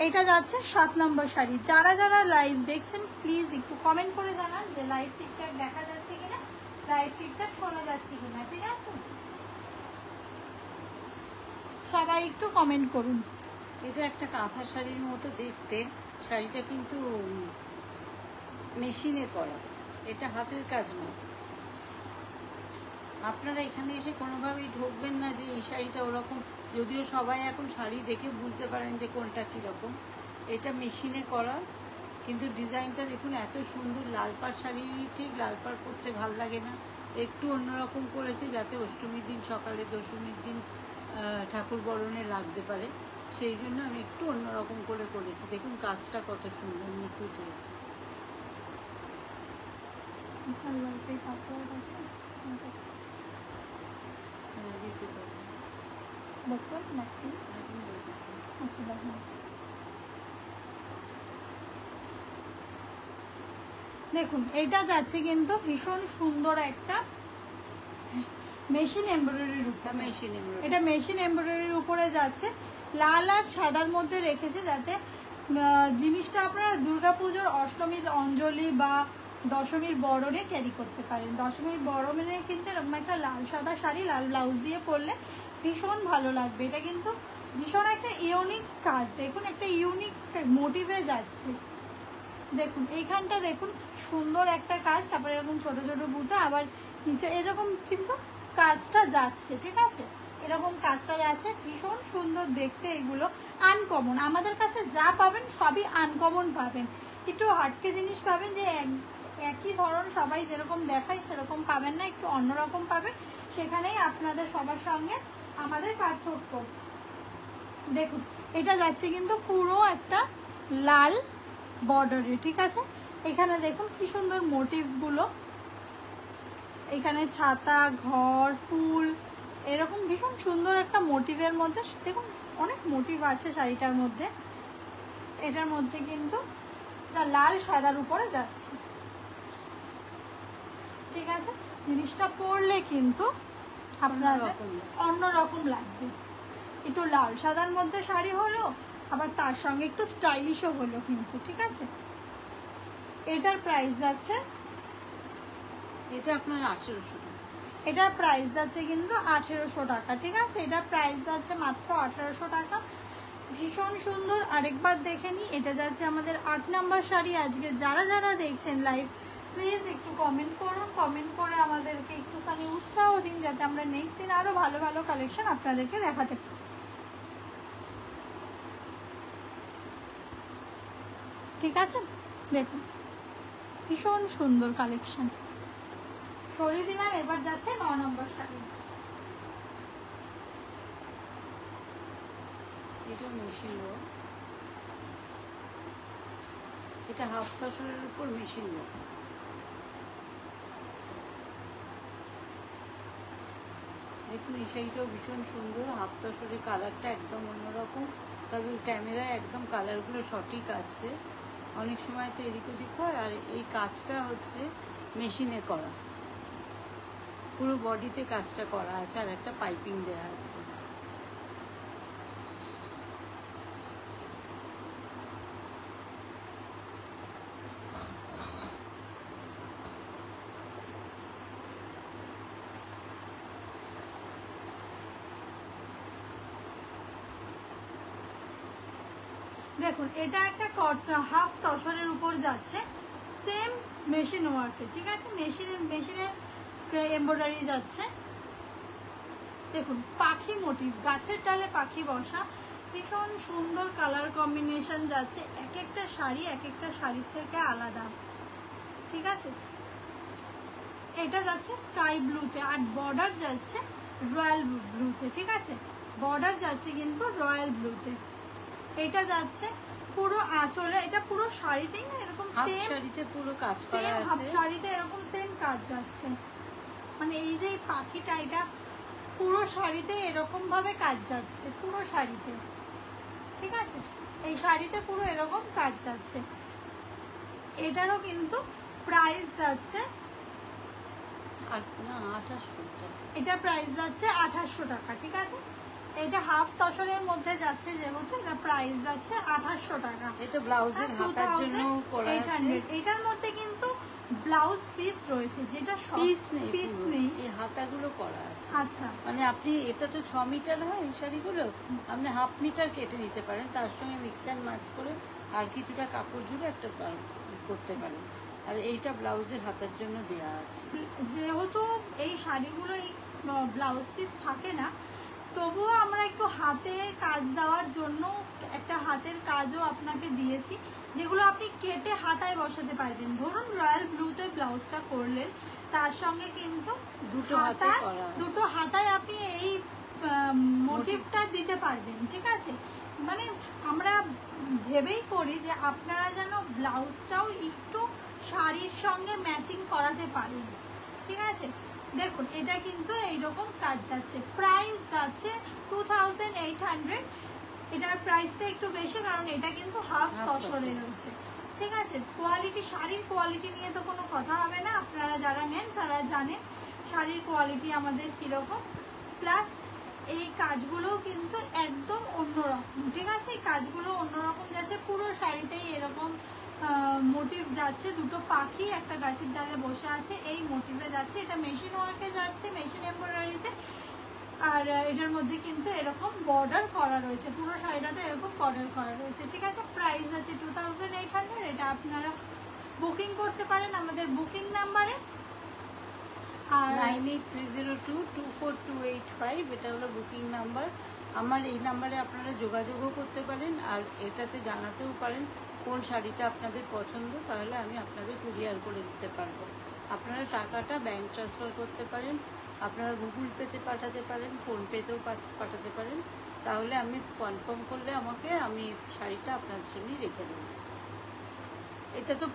এটা যাচ্ছে 7 নম্বর শাড়ি। যারা যারা লাইভ দেখছেন প্লিজ একটু কমেন্ট করে জানান যে লাইভ ঠিকঠাক দেখা যাচ্ছে কিনা, লাইভ ঠিকঠাক শোনা যাচ্ছে কিনা, ঠিক আছে? সবাই একটু কমেন্ট করুন। এটা একটা কাঁথা শাড়ির মতো দেখতে, শাড়িটা কিন্তু মেশিনে করা, এটা হাতের কাজ নয়। আপনারা এখানে এসে কোনোভাবেই ঢুকবেন না যে এই শাড়িটা ওরকম, যদিও সবাই এখন শাড়ি দেখে বুঝতে পারেন যে কোনটা কীরকম। এটা মেশিনে করা, কিন্তু ডিজাইনটা দেখুন এত সুন্দর। লাল পাড় শাড়ি ঠিক লাল পাড় পরতে ভাল লাগে না, একটু অন্যরকম করেছে যাতে অষ্টমীর দিন সকালে, দশমীর দিন ঠাকুর বরণে লাগতে পারে, সেই জন্য আমি একটু অন্যরকম করে করেছি। দেখুন কাজটা কত সুন্দর নিখুঁত হয়েছে। দেখুন এটা যাচ্ছে কিন্তু ভীষণ সুন্দর একটা মেশিন এমব্রয়ডারির উপরে, মেশিন এমব্রয়ডারি, এটা মেশিন এমব্রয়ডারির উপরে যাচ্ছে। লাল আর সাদার মধ্যে রেখেছে যাতে জিনিসটা আপনারা দুর্গাপুজোর অষ্টমীর অঞ্জলি বা দশমীর বরণে ক্যারি করতে পারেন। দশমীর বরণে কিন্তু এরকম একটা লাল সাদা শাড়ি লাল ব্লাউজ দিয়ে পরলে ভীষণ ভালো লাগবে। এটা কিন্তু ভীষণ একটা ইউনিক কাজ, দেখুন একটা ইউনিক মোটিভে যাচ্ছে। দেখুন এইখানটা দেখুন সুন্দর একটা কাজ, তারপরে এরকম ছোট ছোট বুটা, আবার নিচে এরকম কিন্তু কাজটা যাচ্ছে, ঠিক আছে, এরকম কাজটা যাচ্ছে, ভীষণ সুন্দর দেখতে। এগুলো আনকমন, আমাদের কাছে যা পাবেন সবই আনকমন পাবেন, একটু হাটকে জিনিস পাবেন, যে একই ধরন সবাই যেরকম দেখায় সেরকম পাবেন না, একটু অন্যরকম পাবেন। সেখানেই আপনাদের সবার সঙ্গে আমাদের পার্থক্য। দেখুন এটা যাচ্ছে কিন্তু পুরো একটা লাল বর্ডারে, ঠিক আছে। এখানে দেখুন কি সুন্দর মোটিভগুলো, এখানে ছাতা, ঘর, ফুল, এরকম ভীষণ সুন্দর একটা মোটিভের মধ্যে দেখুন অনেক মোটিভ আছে শাড়িটার মধ্যে। এটার মধ্যে কিন্তু লাল সাদার উপরে যাচ্ছে, ঠিক আছে। জিনিসটা পরলে কিন্তু আপনাদের অন্যরকম লাগবে, একটু লাল সাদার মধ্যে শাড়ি হলো, আবার তার সঙ্গে একটু স্টাইলিশও হলো কিন্তু, ঠিক আছে। এটার প্রাইস যাচ্ছে, এটা আপনার 1800 টাকা, এটার প্রাইস যাচ্ছে কিন্তু 1800 টাকা, ঠিক আছে। এটার প্রাইস যাচ্ছে মাত্র 1800 টাকা, ভীষণ সুন্দর। আরেকবার দেখে নিই, এটা যাচ্ছে আমাদের 8 নাম্বার শাড়ি। আজকে যারা যারা দেখছেন লাইভ প্লিজ একটু কমেন্ট করুন, কমেন্ট করে আমাদেরকে একটুখানি উৎসাহ দিন যাতে আমরা নেক্সট দিন আরো ভালো ভালো কালেকশন আপনাদেরকে দেখাতে পারি, ঠিক আছে। দেখুন ভীষণ সুন্দর কালেকশন সরিয়ে দিলাম। এবার যাচ্ছে 9 নম্বর শাড়ি। এটা মেশিন ওয়ার্ক, এটা হাফ কাশনের উপর মেশিন ওয়ার্ক। দেখুন এই শাড়িটাও ভীষণ সুন্দর, হাফ তসরের কালারটা একদম অন্যরকম, তবে ক্যামেরায় একদম কালারগুলো সঠিক আসছে, অনেক সময় তো এদিক ওদিক হয়। আর এই কাজটা হচ্ছে মেশিনে করা, পুরো বডিতে কাজটা করা আছে, আর একটা পাইপিং দেওয়া আছে। দেখুন এটা একটা হাফ তসরের উপর যাচ্ছে, সেম মেশিন ওয়ার্কে, ঠিক আছে। মেশিনের এমব্রয়ডারি যাচ্ছে। দেখুন পাখি মোটিভ, গাছের ডালে পাখি বসা, ভীষণ সুন্দর কালার কম্বিনেশন যাচ্ছে। এক একটা শাড়ির থেকে আলাদা, ঠিক আছে। এটা যাচ্ছে স্কাই ব্লুতে, আর বর্ডার যাচ্ছে রয়্যাল ব্লুতে, ঠিক আছে। বর্ডার যাচ্ছে কিন্তু রয়্যাল ব্লুতে। এটা যাচ্ছে পুরো আঁচলে, এটা পুরো শাড়িতেই না এরকম সেম শাড়িতে পুরো কাজ করা আছে, হাফ শাড়িতে এরকম সেম কাজ যাচ্ছে। মানে এই যে পাখিটা, এটা পুরো শাড়িতে এরকম ভাবে কাজ যাচ্ছে, পুরো শাড়িতে, ঠিক আছে। এই শাড়িতে পুরো এরকম কাজ যাচ্ছে। এটারও কিন্তু প্রাইস যাচ্ছে 2800 টাকা, এটা প্রাইস যাচ্ছে 2800 টাকা, ঠিক আছে। এটা হাফ তসরের মধ্যে যাচ্ছে, যেহেতু এটা প্রাইস যাচ্ছে 2800 টাকা। এটা ব্লাউজের হাতার জন্য করা আছে। এটার মধ্যে কিন্তু ব্লাউজ পিস রয়েছে, যেটা পিস নেই, এই হাতাগুলো করা আছে। আচ্ছা, মানে আপনি এটা তো 6 মিটার হয় এই শাড়িগুলো, আপনি হাফ মিটার কেটে নিতে পারেন, তার সঙ্গে মিক্স অ্যান্ড ম্যাচ করে আর কিছুটা কাপড় জুড়ে একটা করতে পারেন। আর এইটা ব্লাউজের হাতার জন্য দেয়া আছে। যেহেতু এই শাড়িগুলো ব্লাউজ পিস থাকে না, তবুও আমরা একটু হাতে কাজ দেওয়ার জন্য একটা হাতের কাজও আপনাকে দিয়েছি, যেগুলো আপনি কেটে হাতায় বসাতে পারবেন। ধরুন রয়্যাল ব্লুতে ব্লাউজটা করলেন, তার সঙ্গে কিন্তু দুটো হাতায় আপনি এই মোটিভটা দিতে পারবেন, ঠিক আছে। মানে আমরা ভেবেই করি যে আপনারা যেন ব্লাউজটাও একটু শাড়ির সঙ্গে ম্যাচিং করাতে পারেন, ঠিক আছে। দেখুন এটা কিন্তু এইরকম কাজ যাচ্ছে, প্রাইস যাচ্ছে 2800। এটার প্রাইসটা একটু বেশি, কারণ এটা কিন্তু হাফ তসরে রয়েছে, ঠিক আছে। কোয়ালিটি, শাড়ির কোয়ালিটি নিয়ে তো কোনো কথা হবে না, আপনারা যারা নেন তারা জানেন শাড়ির কোয়ালিটি আমাদের কীরকম, প্লাস এই কাজগুলোও কিন্তু একদম অন্যরকম, ঠিক আছে? এই কাজগুলো অন্যরকম যাচ্ছে, পুরো শাড়িতেই এরকম মোটিভ যাচ্ছে, দুটো পাখি একটা গাছের ডালে বসে আছে এই মোটিভে যাচ্ছে। এটা মেশিন ওয়ার্কে যাচ্ছে, মেশিন এমব্রয়ডারিতে, আর এটার মধ্যে কিন্তু এরকম বর্ডার করা রয়েছে, পুরো শাড়িটাতে এরকম বর্ডার করা রয়েছে, ঠিক আছে? প্রাইস আছে 2800। এটা আপনারা বুকিং করতে পারেন আমাদের বুকিং নাম্বারে, আর 9830224285 এটা হলো বুকিং নাম্বার। আমার এই নাম্বারে আপনারা যোগাযোগও করতে পারেন, আর এটাতে জানাতেও পারেন কোন শাড়িটা আপনাদের পছন্দ, তাহলে আমি আপনাদের কুরিয়ার করে দিতে পারবো। আপনারা টাকাটা ব্যাংক ট্রান্সফার করতে পারেন, আপনারা গুগল পেতে পাঠাতে পারেন, ফোনপেতেও পাঠাতে পারেন, তাহলে আমি কনফার্ম করলে আমি শাড়িটা আপনার জন্যই রেখে দেবো। এটা তো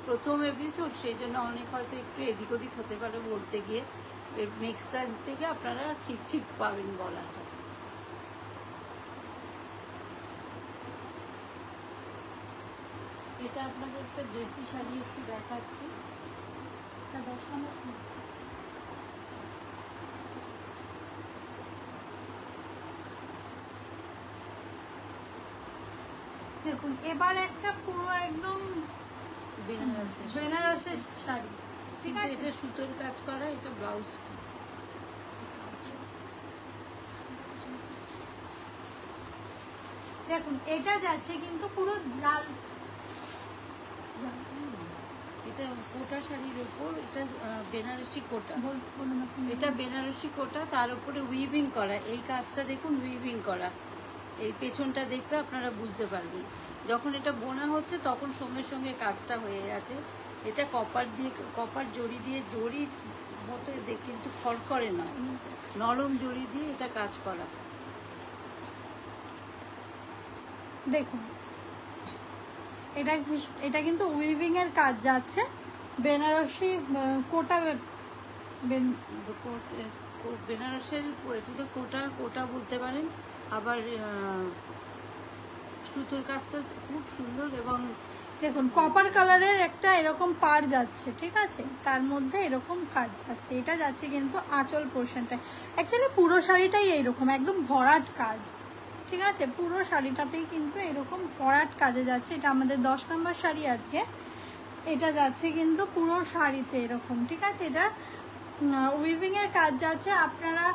প্রথম এপিসোড, সেই জন্য অনেক হয়তো একটু এদিক ওদিক হতে পারে বলতে গিয়ে, নেক্সট টাইম থেকে আপনারা ঠিক পাবেন বলাটা। এটা আপনাদের একটা ড্রেসি শাড়ি একটু দেখাচ্ছি। দেখুন এবার একটা পুরো একদম বেনারসের শাড়ি, ঠিক আছে? এটা সুতোর কাজ করা, এটা ব্লাউজ পিস। দেখুন এটা যাচ্ছে কিন্তু পুরো জাল, এটা কোটা শাড়ির উপর, এটা বেনারসি কোটা, এটা বেনারসি কোটা, তার উপরে উইভিং করা। এই কাজটা দেখুন উইভিং করা, এই পেছনটা দেখলে আপনারা বুঝতে পারবেন। যখন এটা বোনা হচ্ছে তখন সঙ্গে সঙ্গে কাজটা হয়ে যাচ্ছে। এটা কপার জড়ি দিয়ে, জড়ি মতো কিন্তু খড়খড়ে নয়, নরম জড়ি দিয়ে এটা কাজ করা। দেখুন এটা কিন্তু উইভিং এর কাজ যাচ্ছে, বেনারসি কোটা, বেনারসের দুটো কোটা বলতে পারেন। আবার সুতোর কাজটা খুব সুন্দর। এবং দেখুন কপার কালারের একটা এরকম পাড় যাচ্ছে, ঠিক আছে? তার মধ্যে এরকম কাজ যাচ্ছে, এটা যাচ্ছে কিন্তু আঁচল পোর্শনটা। অ্যাকচুয়ালি পুরো শাড়িটাই এইরকম একদম ভরাট কাজ, ঠিক আছে? পুরো শাড়িটাতেই কিন্তু এরকম ভরাট কাজে যাচ্ছে। এটা আমাদের 10 নম্বর শাড়ি আজকে। এটা যাচ্ছে কিন্তু পুরো শাড়িতে এরকম, ঠিক আছে? এটা উইভিং এর কাজ যাচ্ছে। আপনারা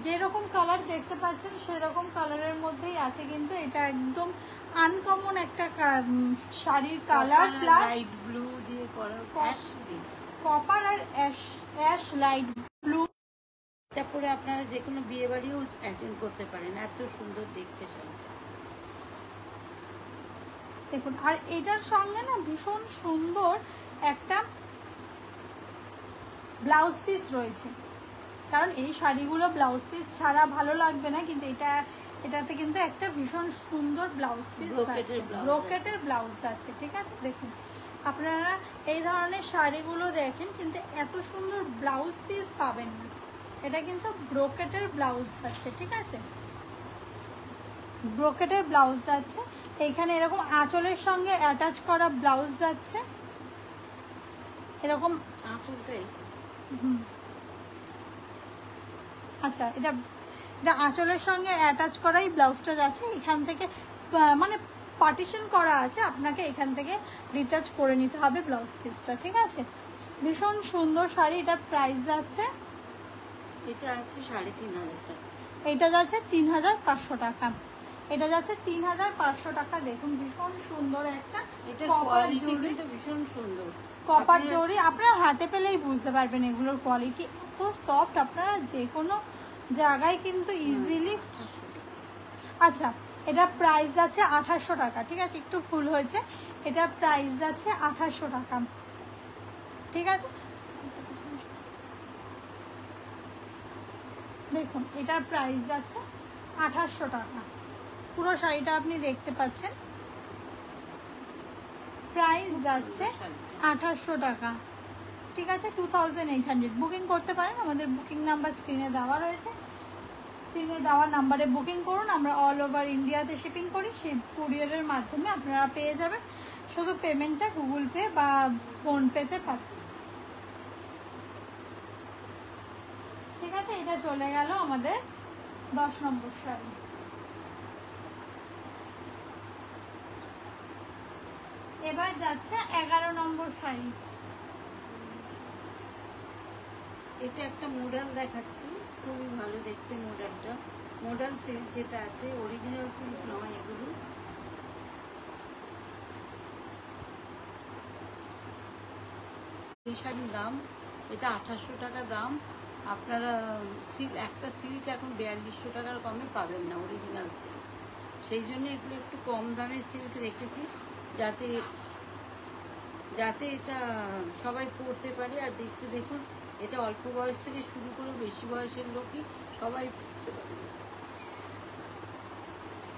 যেরকম কালার দেখতে পাচ্ছেন সেরকম কালারের মধ্যেই আছে, কিন্তু এটা একদম আনকমন একটা শাড়ির কালার, প্লাস লাইট ব্লু দিয়ে করা, কপার আর অ্যাশ লাইট ব্লু। এটা পরে আপনারা যে কোনো বিয়ে বাড়িও অ্যাটেন্ড করতে পারেন, এত সুন্দর দেখতে শাড়িটা। দেখুন আর এটার সঙ্গে না ভীষণ সুন্দর একটা ব্লাউজ পিস রয়েছে, কারণ এই শাড়িগুলো ব্লাউজ পিস ছাড়া ভালো লাগবে না, কিন্তু এটাতে কিন্তু একটা ভীষণ সুন্দর ব্লাউজ পিস আছে, ব্রোকেটের ব্লাউজ আছে, ঠিক আছে? দেখুন আপনারা এই ধরনের শাড়িগুলো দেখেন, কিন্তু এত সুন্দর ব্লাউজ পিস পাবেন না। এটা কিন্তু ব্রোকেটের ব্লাউজ আছে, ঠিক আছে? ব্রোকেটের ব্লাউজ আছে, এইখানে এরকম আঁচলের সঙ্গে অ্যাটাচ করা ব্লাউজ যাচ্ছে, এরকম আঁচলটাই। আচ্ছা, এটা আঁচলের সঙ্গে অ্যাটাচ করাই ব্লাউজটা যাচ্ছে। এখান থেকে মানে পার্টিশন করা আছে, আপনাকে এখান থেকে ডিটাচ করে নিতে হবে ব্লাউজ পিসটা, ঠিক আছে? ভীষণ সুন্দর শাড়ি। এটার প্রাইস যাচ্ছে, এটা আছে 3500 টাকা। এটা যাচ্ছে 3500 টাকা। এটা যাচ্ছে 3500 টাকা। দেখুন ভীষণ সুন্দর একটা, এটা কোয়ালিটি কিন্তু ভীষণ সুন্দর। কপার জরি আপনারা হাতে পেলেই বুঝতে পারবেন এগুলোর কোয়ালিটি এত সফট, আপনারা যে কোনো জায়গায় কিন্তু ইজিলি। আচ্ছা, এটার প্রাইস যাচ্ছে 2800 টাকা, ঠিক আছে? একটু ভুল হয়েছে, এটার প্রাইস যাচ্ছে 2800 টাকা, ঠিক আছে? দেখুন এটার প্রাইস যাচ্ছে 2800 টাকা। পুরো শাড়িটা আপনি দেখতে পাচ্ছেন, প্রাইস যাচ্ছে 2800 টাকা, ঠিক আছে? 2800। বুকিং করতে পারেন, আমাদের বুকিং নাম্বার স্ক্রিনে দেওয়া রয়েছে, স্ক্রিনে দেওয়া নাম্বারে বুকিং করুন। আমরা অল ওভার ইন্ডিয়াতে শিপিং করি, সেই কুরিয়ারের মাধ্যমে আপনারা পেয়ে যাবেন। শুধু পেমেন্টটা গুগল পে বা ফোনপেতে পাঠান। আছে, এটা চলে গেল আমাদের 10 নম্বর শাড়ি। এবার যাচ্ছে 11 নম্বর শাড়ি। এটা একটা মডেল দেখাচ্ছি, খুবই ভালো দেখতে মডেলটা। মডেল সিল্ক যেটা আছে, অরিজিনাল সিল্ক নয় এগুলো। এই শাড়ির দাম, এটা 2800 টাকা দাম। আপনারা একটা সিল্ক এখন 4200 টাকার কমে পাবেন না, অরিজিনাল সিল্ক। সেই জন্য এগুলো একটু কম দামের সিল্ক রেখেছি, যাতে যাতে এটা সবাই পরতে পারে। আর দেখতে দেখুন, এটা অল্প বয়স থেকে শুরু করে বেশি বয়সের লোকই সবাই পরতে পারে।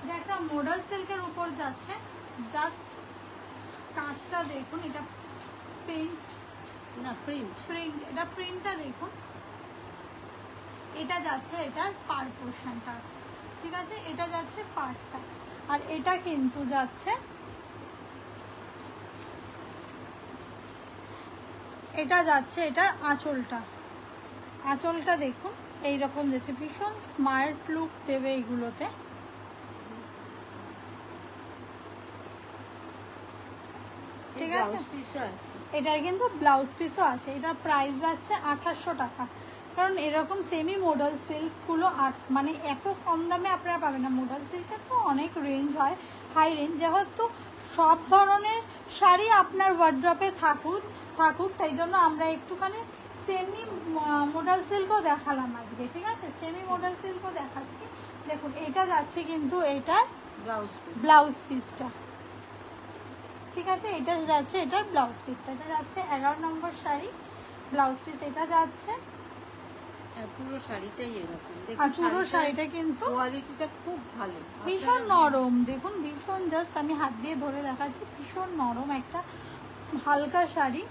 এটা একটা মডেল সিল্কের উপর যাচ্ছে, জাস্ট কাজটা দেখুন। এটা প্রিন্ট না, প্রিন্ট। এটা প্রিন্টটা দেখুন। এটা যাচ্ছে এটার পার পোর্শনটা, ঠিক আছে, এটা যাচ্ছে পার্টটা। আর এটা কিন্তু যাচ্ছে, এটা যাচ্ছে এটার আঁচলটা। আঁচলটা দেখুন এইরকম যাচ্ছে, ভীষণ স্মার্ট লুক দেবে এইগুলোতে। ঠিক আছে, এটার কিন্তু ব্লাউজ পিসও আছে। এটার প্রাইস যাচ্ছে 2800 টাকা। কারণ এরকম সেমি মডেল সিল্কগুলো মানে এত কম দামে আপনারা পাবেন না। মডেল সিল্কের তো অনেক রেঞ্জ হয়, হাই রেঞ্জ। যেহেতু সব ধরনের শাড়ি আপনার ওয়ার্ড্রপে থাকুক, তাই জন্য আমরা একটুখানি সেমি মডেল সিল্কও দেখালাম আজকে, ঠিক আছে। সেমি মডেল সিল্কও দেখাচ্ছি। দেখুন এটা যাচ্ছে কিন্তু এটা ব্লাউজ পিসটা, ঠিক আছে, এটা যাচ্ছে এটার ব্লাউজ পিসটা। এটা যাচ্ছে 11 নম্বর শাড়ি, ব্লাউজ পিস এটা যাচ্ছে। পুরো শাড়িটাই এরকম, আর পুরো শাড়িটা কিন্তু কোয়ালিটিটা খুব ভালো, ভীষণ নরম। দেখুন ভীষণ, জাস্ট আমি হাত দিয়ে ধরে দেখাচ্ছি, ভীষণ নরম একটা হালকা শাড়ি।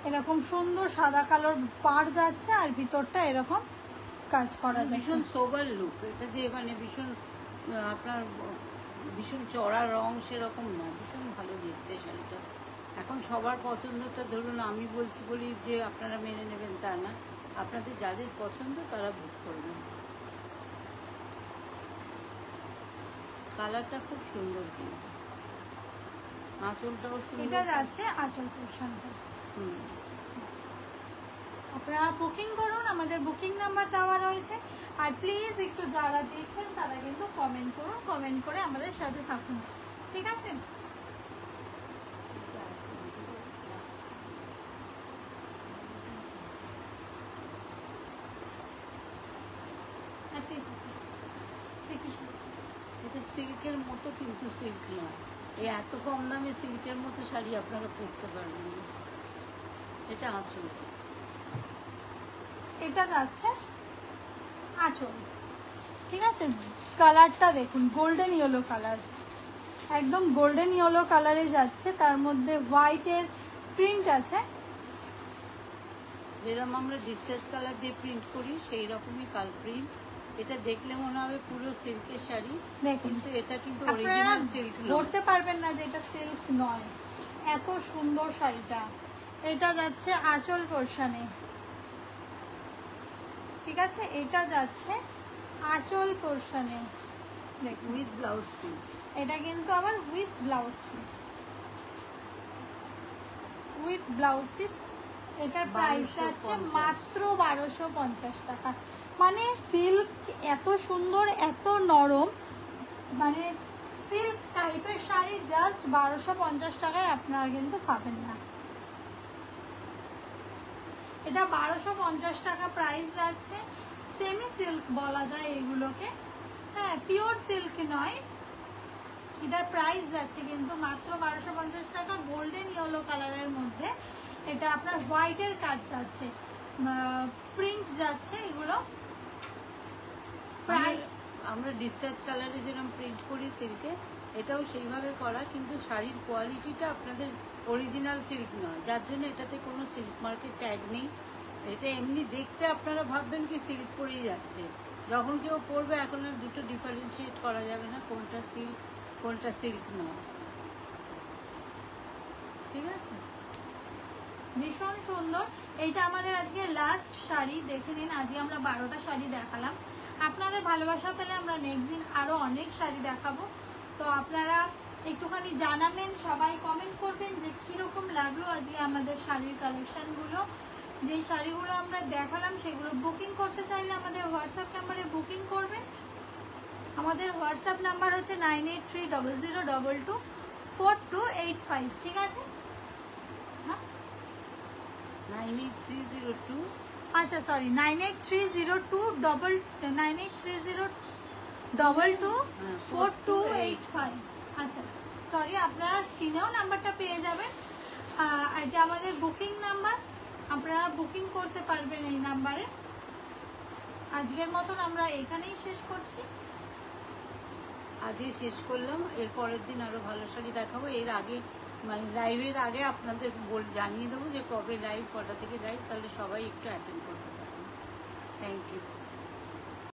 এরকম সুন্দর সাদা কালোর পাড় যাচ্ছে, আর ভিতরটা এরকম কাজ করা যায়, ভীষণ সোবার লুক। এটা যে মানে ভীষণ আপনার ভীষণ চড়া রং সেরকম না, ভীষণ ভালো দেখতে শাড়িটা। এখন সবার পছন্দটা ধরুন আমি বলছি বলি যে আপনারা মেনে নেবেন তা না, আপনাদের যাদের পছন্দ তারা বুক করবেন। কালারটা খুব সুন্দর, কিন্তু আঁচলটাও সুন্দর। এটা যাচ্ছে আঁচল পোর্শনটা। আপনারা বুকিং করুন, আমাদের বুকিং নাম্বার দেওয়া রয়েছে। আর প্লিজ একটু যারা দেখছেন তারা কিন্তু কমেন্ট করুন, কমেন্ট করে আমাদের সাথে থাকুন, ঠিক আছে। এটা সিল্কের মতো, কিন্তু সিল্ক নয়। এই এত কম দামে সিল্কের মতো শাড়ি আপনারা পরতে পারবেন না। এটা আঁচল, এটা যাচ্ছে আঁচল, ঠিক আছে। কালারটা দেখুন, গোল্ডেন ইয়েলো কালার, একদম গোল্ডেন ইয়েলো কালারে যাচ্ছে। তার মধ্যে হোয়াইটের প্রিন্ট আছে, যেরকম আমরা ডিসচার্জ কালার দিয়ে প্রিন্ট করি সেই রকমই কালার প্রিন্ট। এটা দেখলে মনে হবে পুরো সিল্কের শাড়ি, কিন্তু এটা কিন্তু অরিজিনাল সিল্ক নয়। ধরতে পারবেন না যে এটা সিল্ক নয়, এত সুন্দর শাড়িটা। এটা যাচ্ছে আঁচল পোর্শনে, ঠিক আছে, এটা যাচ্ছে আঁচল পোর্শনে দেখুন, উইথ ব্লাউজ পিস। এটা কিন্তু আবার with blouse piece, with blouse piece. এটার প্রাইস যাচ্ছে মাত্র 1250 টাকা। মানে সিল্ক এত সুন্দর, এত নরম, মানে সিল্ক টাইপের শাড়ি জাস্ট 1250 টাকায় আপনারা কিন্তু পাবেন না। এটা 1250 টাকা প্রাইস যাচ্ছে। সেমি সিল্ক বলা যায় এগুলোকে, হ্যাঁ, পিওর সিল্ক নয়। এটার প্রাইস যাচ্ছে কিন্তু মাত্র 1250 টাকা। গোল্ডেন ইয়েলো কালারের মধ্যে এটা আপনার হোয়াইটের কাজ যাচ্ছে, প্রিন্ট যাচ্ছে এগুলো। প্রাইস আমরা ডিসচার্জ কালারে যেরকম প্রিন্ট করি সিল্কে, এটাও সেইভাবে করা, কিন্তু শাড়ির কোয়ালিটিটা আপনাদের অরিজিনাল সিল্ক নয়, যার জন্য এটাতে কোনো সিল্ক মার্কেট ট্যাগ নেই। এটা এমনি দেখতে আপনারা ভাববেন কি সিল্ক পরেই যাচ্ছে, যখন কেউ পরবে এখন আর দুটো ডিফারেন্সিয়েট করা যাবে না, কোনটা সিল্ক কোনটা সিল্ক নয়। ঠিক আছে, ভীষণ সুন্দর। এইটা আমাদের আজকে লাস্ট শাড়ি, দেখে নিন। আজকে আমরা 12টা শাড়ি দেখালাম। আপনাদের ভালোবাসা পেলে আমরা নেক্সট দিন আরও অনেক শাড়ি দেখাবো। তো আপনারা একটুখানি জানাবেন, সবাই কমেন্ট করবেন যে কীরকম লাগলো আজকে আমাদের শাড়ির কালেকশানগুলো। যেই শাড়িগুলো আমরা দেখালাম সেগুলো বুকিং করতে চাইলে আমাদের হোয়াটসঅ্যাপ নাম্বারে বুকিং করবেন। আমাদের হোয়াটসঅ্যাপ নাম্বার হচ্ছে 9830024285, ঠিক আছে? হ্যাঁ, 98302, আচ্ছা সরি, 9830224285। আচ্ছা সরি, আপনারা স্ক্রিনেও নাম্বারটা পেয়ে যাবেন। এটা আমাদের বুকিং নাম্বার, আপনারা বুকিং করতে পারবেন এই নাম্বারে। আজকের মতন আমরা এখানেই শেষ করছি। আজকে শেষ করলাম, এর পরের দিন আরো ভালো শাড়ি দেখাবো। এর আগে মানে লাইভের আগে আপনাদের জানিয়ে দেবো যে কবে লাইভ, কটা থেকে লাইভ, তাহলে সবাই একটু অ্যাটেন্ড করতে পারবেন। Thank you.